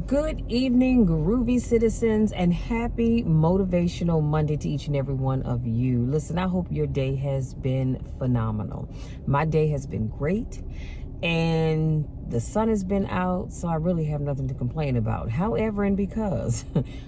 Good evening, groovy citizens, and happy motivational Monday to each and every one of you. Listen, I hope your day has been phenomenal. My day has been great, and the sun has been out, so I really have nothing to complain about. However, and because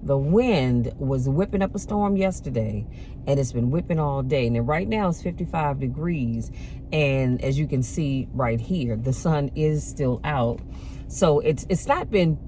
the wind was whipping up a storm yesterday, and it's been whipping all day. Now, right now it's 55 degrees, and as you can see right here, the sun is still out. So it's not been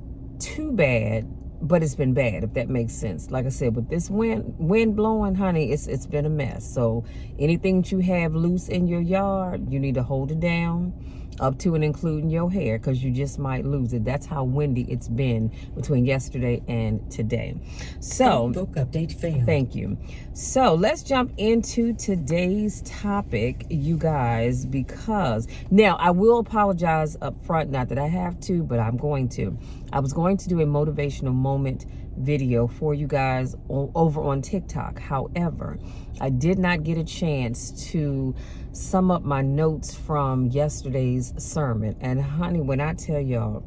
too bad, but it's been bad, if that makes sense. Like I said, with this wind blowing, honey, it's been a mess. So anything that you have loose in your yard, you need to hold it down, up to and including your hair, because you just might lose it. That's how windy it's been between yesterday and today. So book update failed. Thank you. So let's jump into today's topic, you guys, because now I will apologize up front, not that I have to, but I'm going to. I was going to do a motivational moment video for you guys over on TikTok. However, I did not get a chance to sum up my notes from yesterday's sermon. And honey, when I tell y'all,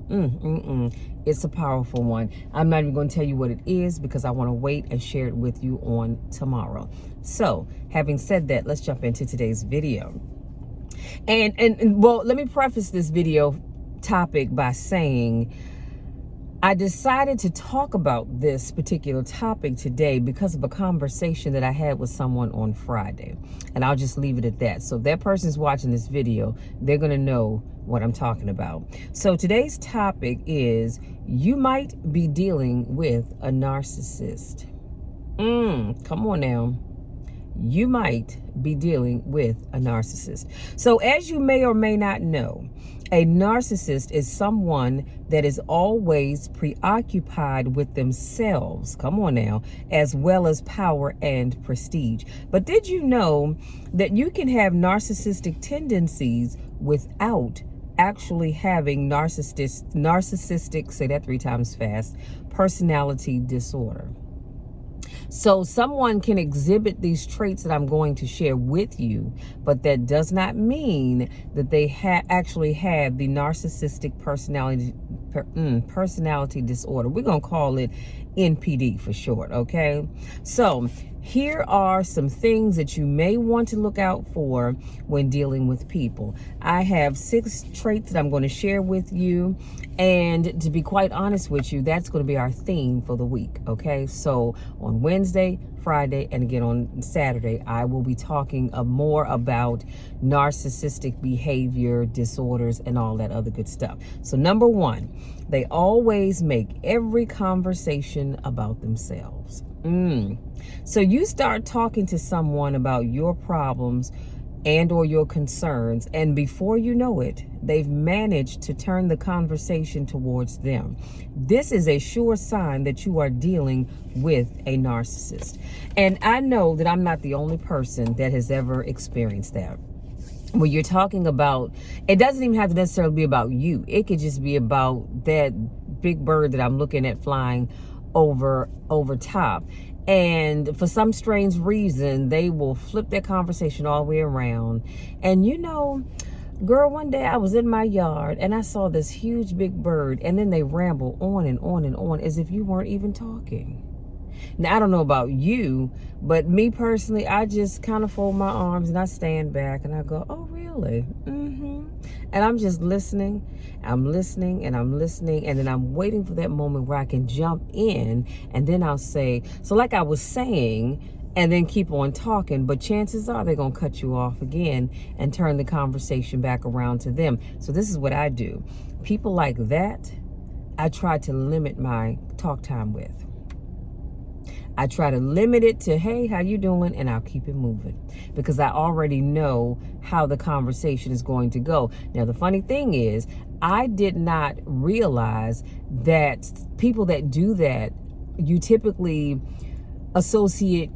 it's a powerful one. I'm not even going to tell you what it is because I want to wait and share it with you on tomorrow. So having said that, let's jump into today's video. And well, let me preface this video topic by saying I decided to talk about this particular topic today because of a conversation that I had with someone on Friday. And I'll just leave it at that. So if that person's watching this video, they're going to know what I'm talking about. So today's topic is, you might be dealing with a narcissist. Come on now. You might be dealing with a narcissist. So as you may or may not know, a narcissist is someone that is always preoccupied with themselves, come on now, as well as power and prestige. But did you know that you can have narcissistic tendencies without actually having narcissistic, say that 3 times fast, personality disorder? So someone can exhibit these traits that I'm going to share with you, but that does not mean that they actually have the narcissistic personality disorder. We're going to call it NPD for short, okay? So here are some things that you may want to look out for when dealing with people. I have 6 traits that I'm going to share with you. And to be quite honest with you, that's going to be our theme for the week, okay? So on Wednesday, Friday, and again on Saturday, I will be talking more about narcissistic behavior disorders and all that other good stuff. So number 1, they always make every conversation about themselves. So you start talking to someone about your problems and or your concerns, and before you know it, they've managed to turn the conversation towards them. This is a sure sign that you are dealing with a narcissist. And I know that I'm not the only person that has ever experienced that. When you're talking about, it doesn't even have to necessarily be about you. It could just be about that big bird that I'm looking at flying over top. And for some strange reason, they will flip their conversation all the way around. And you know, girl, one day I was in my yard and I saw this huge big bird, and then they ramble on and on and on as if you weren't even talking. Now, I don't know about you, but me personally, I just kind of fold my arms and I stand back and I go, oh, really? And I'm just listening. I'm listening and I'm listening. And then I'm waiting for that moment where I can jump in. And then I'll say, so like I was saying, and then keep on talking. But chances are they're going to cut you off again and turn the conversation back around to them. So this is what I do. People like that, I try to limit my talk time with. I try to limit it to, hey, how you doing? And I'll keep it moving because I already know how the conversation is going to go. Now, the funny thing is, I did not realize that people that do that, you typically associate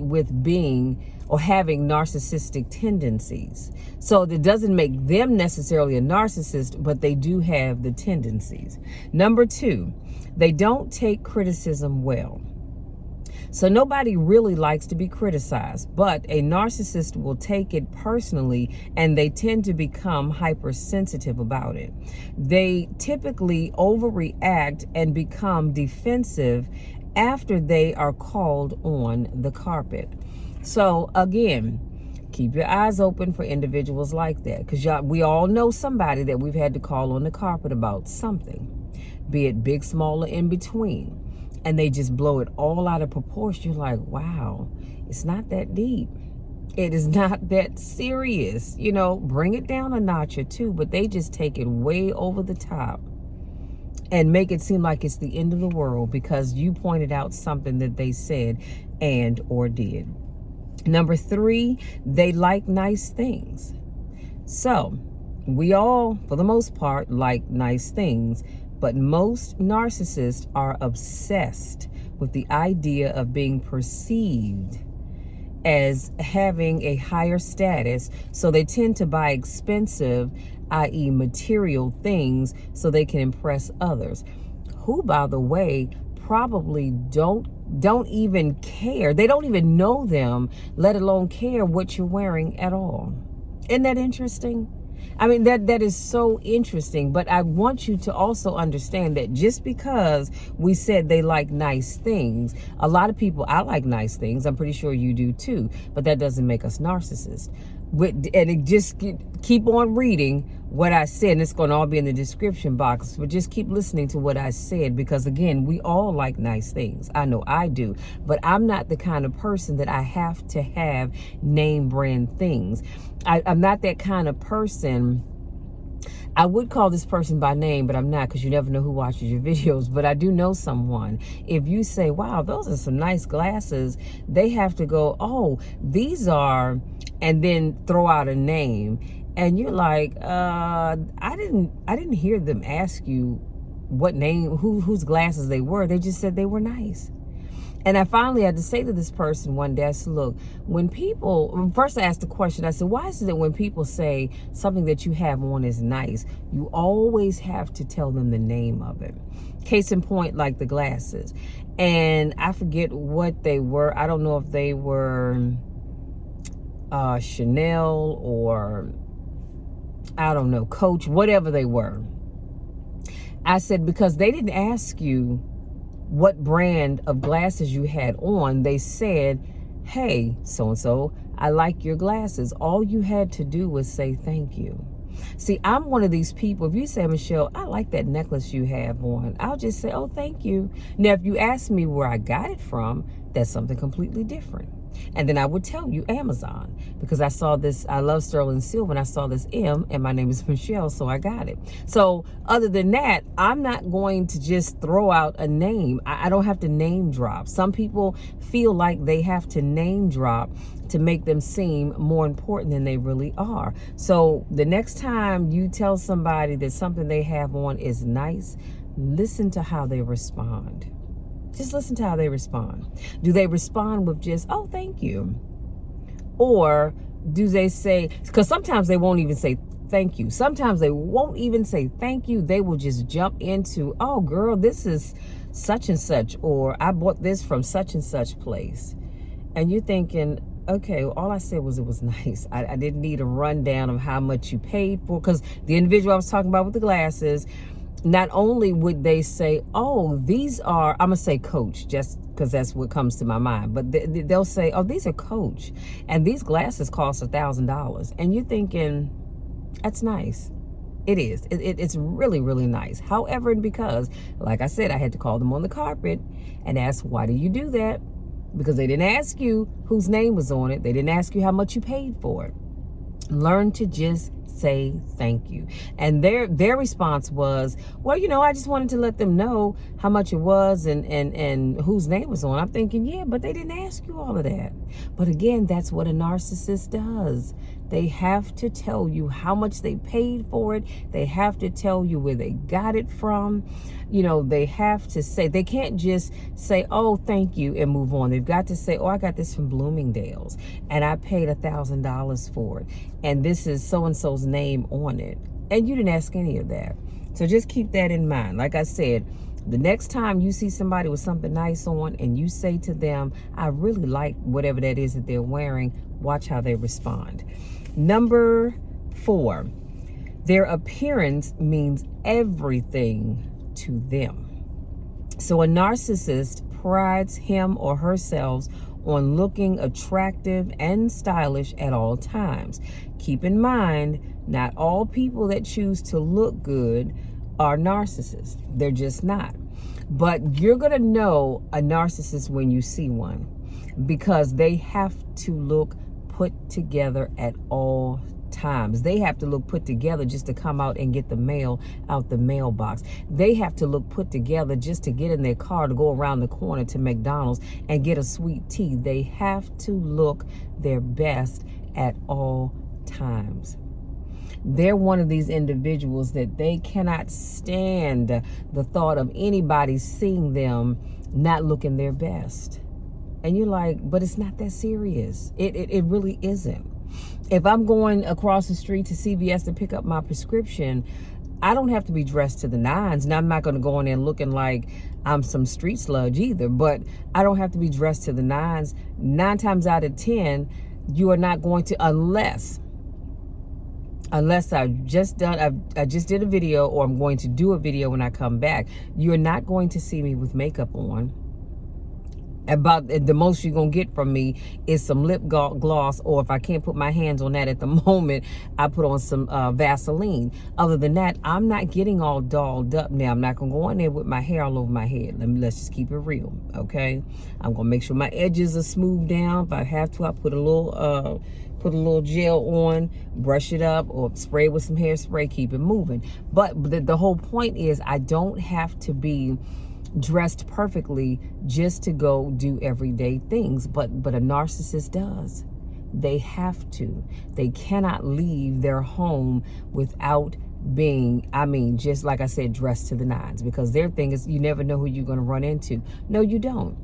with being or having narcissistic tendencies. So that doesn't make them necessarily a narcissist, but they do have the tendencies. Number 2, they don't take criticism well. So nobody really likes to be criticized, but a narcissist will take it personally, and they tend to become hypersensitive about it. They typically overreact and become defensive after they are called on the carpet. So again, keep your eyes open for individuals like that, because we all know somebody that we've had to call on the carpet about something, be it big, small, or in between, and they just blow it all out of proportion. You're like, wow, it's not that deep. It is not that serious. Bring it down a notch or two, but they just take it way over the top and make it seem like it's the end of the world because you pointed out something that they said and or did. Number 3, they like nice things. So we all, for the most part, like nice things, but most narcissists are obsessed with the idea of being perceived as having a higher status. So they tend to buy expensive, i.e. material things, so they can impress others, who, by the way, probably don't even care. They don't even know them, let alone care what you're wearing at all. Isn't that interesting? I mean, that is so interesting. But I want you to also understand that just because we said they like nice things, a lot of people, I like nice things. I'm pretty sure you do too. But that doesn't make us narcissists. Just keep on reading what I said, and it's going to all be in the description box, but just keep listening to what I said, because again, we all like nice things. I know I do, but I'm not the kind of person that I have to have name brand things. I'm not that kind of person. I would call this person by name, but I'm not, because you never know who watches your videos. But I do know someone. If you say, wow, those are some nice glasses, they have to go, oh, these are, and then throw out a name. And you're like, I didn't hear them ask you what name, whose glasses they were. They just said they were nice. And I finally had to say to this person one day, I said, look, when people, first I asked the question, I said, why is it that when people say something that you have on is nice, you always have to tell them the name of it? Case in point, like the glasses. And I forget what they were. I don't know if they were Chanel or, I don't know, Coach, whatever they were. I said, because they didn't ask you what brand of glasses you had on. They said, hey, so-and-so, I like your glasses. All you had to do was say thank you. See, I'm one of these people. If you say, Michelle, I like that necklace you have on, I'll just say, oh, thank you. Now, if you ask me where I got it from, that's something completely different. And then I would tell you Amazon, because I saw this, I love sterling silver, and I saw this M, and my name is Michelle, so I got it. So other than that, I'm not going to just throw out a name. I don't have to name drop. Some people feel like they have to name drop to make them seem more important than they really are. So the next time you tell somebody that something they have on is nice, listen to how they respond. Just listen to how they respond. Do they respond with just, oh, thank you? Or do they say, because sometimes they won't even say thank you. Sometimes they won't even say thank you. They will just jump into, oh, girl, this is such and such, or I bought this from such and such place. And you're thinking, okay, well, all I said was it was nice. I didn't need a rundown of how much you paid for, because the individual I was talking about with the glasses, not only would they say, oh, these are, I'm going to say Coach, just because that's what comes to my mind. But they'll say, oh, these are Coach. And these glasses cost $1,000. And you're thinking, that's nice. It is. It's really, really nice. However, because, like I said, I had to call them on the carpet and ask, why do you do that? Because they didn't ask you whose name was on it. They didn't ask you how much you paid for it. Learn to just say thank you. And their response was, well, I just wanted to let them know how much it was and whose name was on. I'm thinking, yeah, but they didn't ask you all of that. But again, that's what a narcissist does. They have to tell you how much they paid for it. They have to tell you where they got it from. They have to say, they can't just say, oh, thank you, and move on. They've got to say, oh, I got this from Bloomingdale's and I paid $1,000 for it. And this is so-and-so's name on it. And you didn't ask any of that. So just keep that in mind. Like I said, The next time you see somebody with something nice on and you say to them, I really like whatever that is that they're wearing, watch how they respond. Number 4, their appearance means everything to them. So a narcissist prides him or herself on looking attractive and stylish at all times. Keep in mind, not all people that choose to look good are narcissists. They're just not. But you're going to know a narcissist when you see one, because they have to look put together at all times. They have to look put together just to come out and get the mail out the mailbox. They have to look put together just to get in their car to go around the corner to McDonald's and get a sweet tea. They have to look their best at all times. They're one of these individuals that they cannot stand the thought of anybody seeing them not looking their best. And you're like, but it's not that serious. It really isn't. If I'm going across the street to CVS to pick up my prescription, I don't have to be dressed to the nines. Now, I'm not going to go in there looking like I'm some street sludge either, but I don't have to be dressed to the nines. 9 times out of 10, you are not going to, unless I just did a video, or I'm going to do a video when I come back, you're not going to see me with makeup on. About the most you're going to get from me is some lip gloss, or if I can't put my hands on that at the moment, I put on some Vaseline. Other than that, I'm not getting all dolled up. Now, I'm not going to go in there with my hair all over my head. Let's just keep it real, okay? I'm going to make sure my edges are smoothed down. If I have to, I put a little gel on, brush it up, or spray with some hairspray, keep it moving. But the whole point is, I don't have to be dressed perfectly just to go do everyday things, but a narcissist does. They have to. They cannot leave their home without being, just like I said, dressed to the nines, because their thing is, you never know who you're going to run into. No, you don't.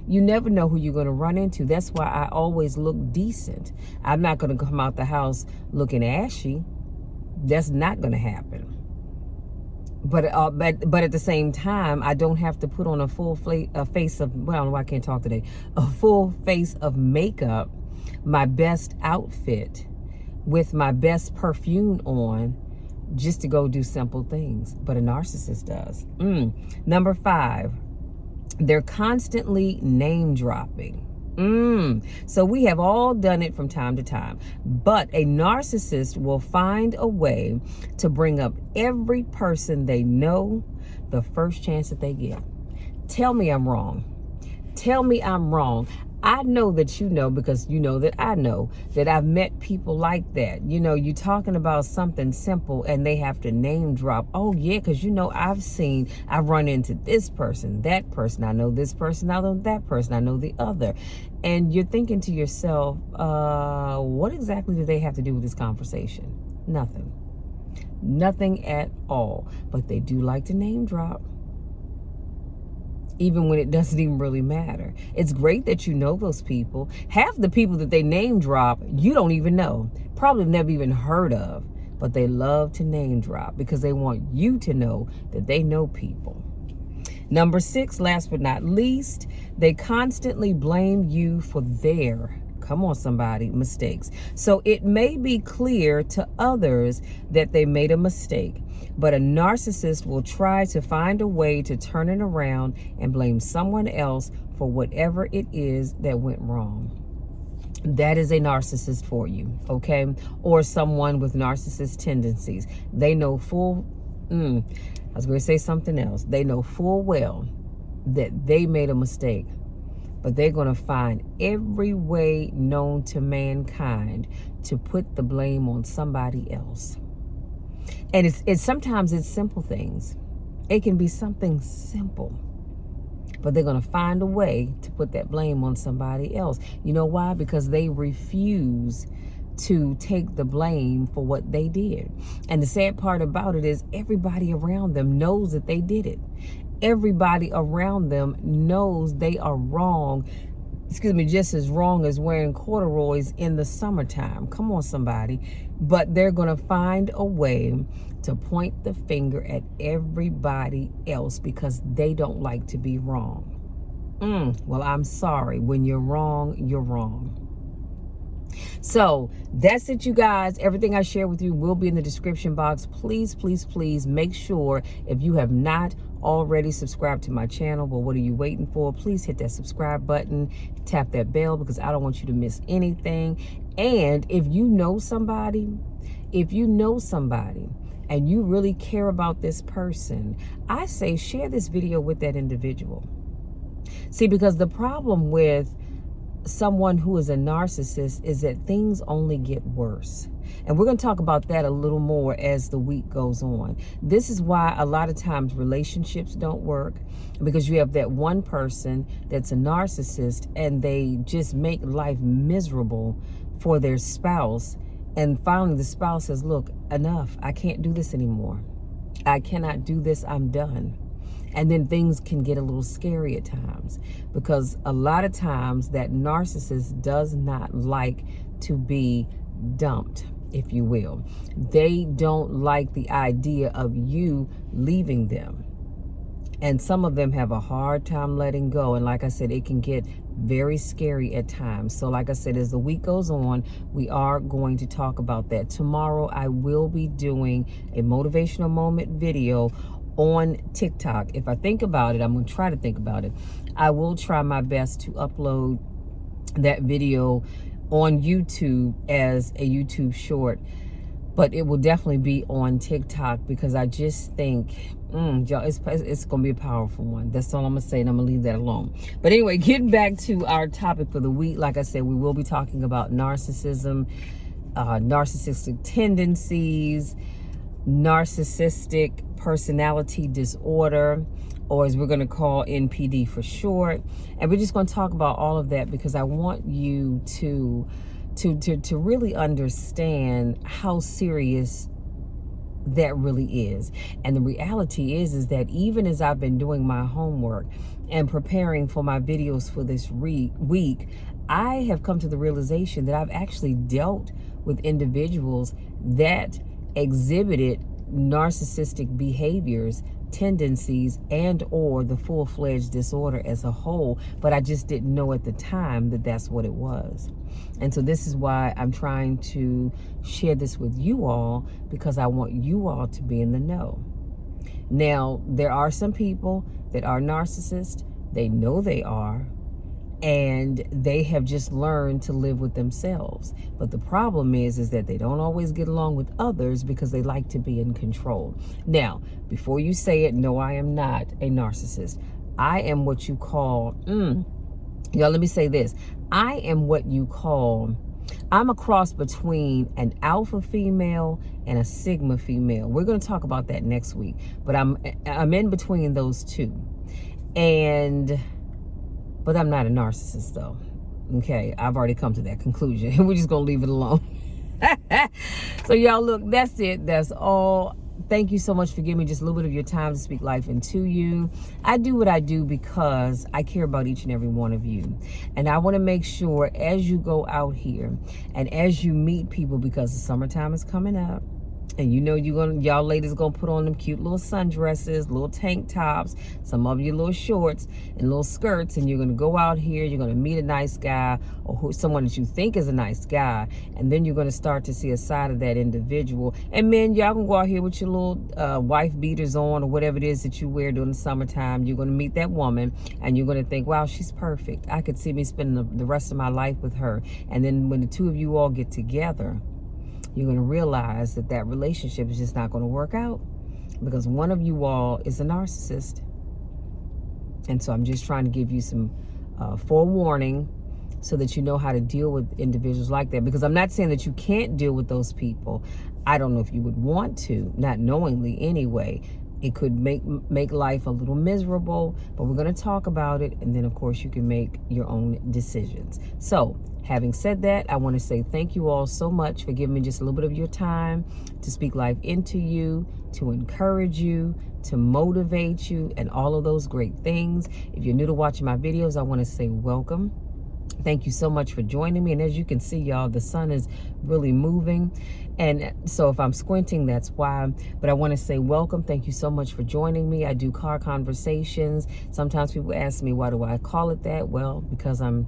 You never know who you're going to run into. That's why I always look decent. I'm not going to come out the house looking ashy. That's not going to happen. But at the same time, I don't have to put on a full face of, well, I don't know why I can't talk today, a full face of makeup, my best outfit with my best perfume on, just to go do simple things. But a narcissist does. Number 5, they're constantly name dropping. So we have all done it from time to time, but a narcissist will find a way to bring up every person they know the first chance that they get. Tell me I'm wrong. Tell me I'm wrong. I know that you know, because you know that I know that I've met people like that. You know, you're talking about something simple and they have to name drop. Oh yeah, because I've run into this person, that person, I know this person, I know that person, I know the other. And you're thinking to yourself, what exactly do they have to do with this conversation? Nothing. Nothing at all. But they do like to name drop, even when it doesn't even really matter. It's great that you know those people. Half the people that they name drop, you don't even know. Probably never even heard of. But they love to name drop because they want you to know that they know people. Number 6, last but not least, they constantly blame you for their, come on somebody, mistakes. So it may be clear to others that they made a mistake, but a narcissist will try to find a way to turn it around and blame someone else for whatever it is that went wrong. That is a narcissist for you, okay? Or someone with narcissist tendencies. They know I was going to say something else. They know full well that they made a mistake, but they're going to find every way known to mankind to put the blame on somebody else. And it's sometimes it's simple things. It can be something simple, but they're going to find a way to put that blame on somebody else. You know why? Because they refuse to take the blame for what they did. And the sad part about it is everybody around them knows that they did it. Everybody around them knows they are wrong just as wrong as wearing corduroys in the summertime. Come on, somebody. But they're going to find a way to point the finger at everybody else because they don't like to be wrong. Well, I'm sorry. When you're wrong, you're wrong. So that's it, you guys. Everything I share with you will be in the description box. Please, please, please make sure, if you have not already subscribed to my channel, well, what are you waiting for? Please hit that subscribe button, tap that bell, because I don't want you to miss anything. And if you know somebody and you really care about this person, I say share this video with that individual. See, because the problem with someone who is a narcissist is that things only get worse. And we're going to talk about that a little more as the week goes on. This is why a lot of times relationships don't work, because you have that one person that's a narcissist and they just make life miserable for their spouse. And finally the spouse says, look, enough. I can't do this anymore. I cannot do this. I'm done. And then things can get a little scary at times, because a lot of times that narcissist does not like to be dumped, if you will. They don't like the idea of you leaving them. And some of them have a hard time letting go. And like I said, it can get very scary at times. So like I said, as the week goes on, we are going to talk about that. Tomorrow, I will be doing a motivational moment video on TikTok. If I think about it, I'm going to try to think about it. I will try my best to upload that video on YouTube as a YouTube short, but it will definitely be on TikTok, because I just think, y'all, it's going to be a powerful one. That's all I'm going to say, and I'm going to leave that alone. But anyway, getting back to our topic for the week, like I said, we will be talking about narcissism, narcissistic tendencies, narcissistic personality disorder, or as we're going to call NPD for short. And we're just going to talk about all of that, because I want you to really understand how serious that really is. And the reality is that even as I've been doing my homework and preparing for my videos for this week, I have come to the realization that I've actually dealt with individuals that exhibited narcissistic behaviors, tendencies, and or the full-fledged disorder as a whole, but I just didn't know at the time that that's what it was. And so this is why I'm trying to share this with you all, because I want you all to be in the know. Now, there are some people that are narcissists. They know they are, and they have just learned to live with themselves. But the problem is that they don't always get along with others because they like to be in control. Now, before you say it, no, I am not a narcissist. I am what you call, y'all, let me say this. I am what you call, I'm a cross between an alpha female and a sigma female. We're going to talk about that next week, but I'm in between those two. But I'm not a narcissist, though. Okay, I've already come to that conclusion. We're just going to leave it alone. So, y'all, look, that's it. That's all. Thank you so much for giving me just a little bit of your time to speak life into you. I do what I do because I care about each and every one of you. And I want to make sure as you go out here and as you meet people, because the summertime is coming up, and you know y'all ladies gonna put on them cute little sundresses, little tank tops, some of you little shorts and little skirts, and you're gonna go out here, you're gonna meet a nice guy, or someone that you think is a nice guy, and then you're gonna start to see a side of that individual. And men, y'all can go out here with your little wife beaters on, or whatever it is that you wear during the summertime. You're gonna meet that woman, and you're gonna think, wow, she's perfect. I could see me spending the rest of my life with her. And then when the two of you all get together, you're going to realize that that relationship is just not going to work out, because one of you all is a narcissist. And so I'm just trying to give you some forewarning so that you know how to deal with individuals like that, because I'm not saying that you can't deal with those people. I don't know if you would want to, not knowingly anyway. It could make life a little miserable, but we're going to talk about it, and then of course you can make your own decisions. So having said that, I want to say thank you all so much for giving me just a little bit of your time to speak life into you, to encourage you, to motivate you, and all of those great things. If you're new to watching my videos, I want to say welcome. Thank you so much for joining me. And as you can see, y'all, the sun is really moving. And so if I'm squinting, that's why. But I want to say welcome. Thank you so much for joining me. I do car conversations. Sometimes people ask me, why do I call it that? Well, because I'm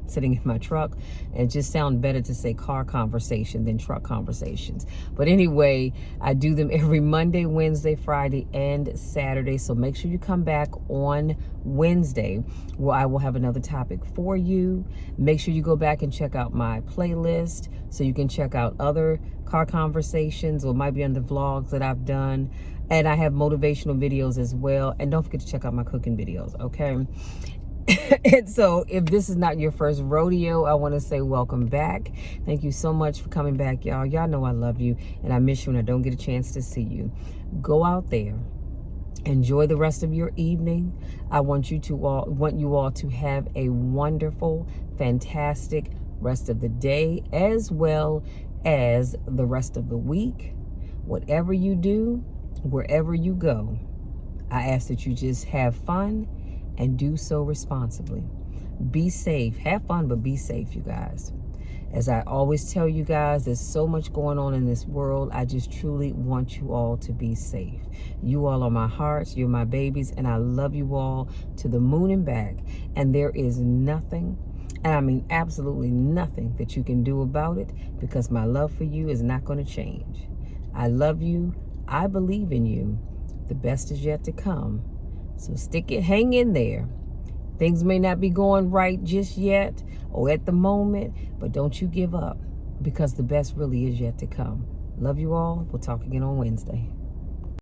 sitting in my truck, and it just sounds better to say car conversation than truck conversations. But anyway, I do them every Monday, Wednesday, Friday, and Saturday. So make sure you come back on Wednesday where I will have another topic for you. Make sure you go back and check out my playlist so you can check out other car conversations, or might be on the vlogs that I've done. And I have motivational videos as well. And don't forget to check out my cooking videos, okay? And so if this is not your first rodeo, I want to say welcome back. Thank you so much for coming back, y'all. Y'all know I love you and I miss you when I don't get a chance to see you. Go out there. Enjoy the rest of your evening. I want you all to have a wonderful, fantastic rest of the day, as well as the rest of the week. Whatever you do, wherever you go, I ask that you just have fun and do so responsibly. Be safe. Have fun, but be safe, you guys. As I always tell you guys, there's so much going on in this world. I just truly want you all to be safe. You all are my hearts. You're my babies, and I love you all to the moon and back. And there is nothing, and I mean absolutely nothing, that you can do about it, because my love for you is not going to change. I love you. I believe in you. The best is yet to come. So hang in there. Things may not be going right just yet or at the moment, but don't you give up, because the best really is yet to come. Love you all. We'll talk again on Wednesday.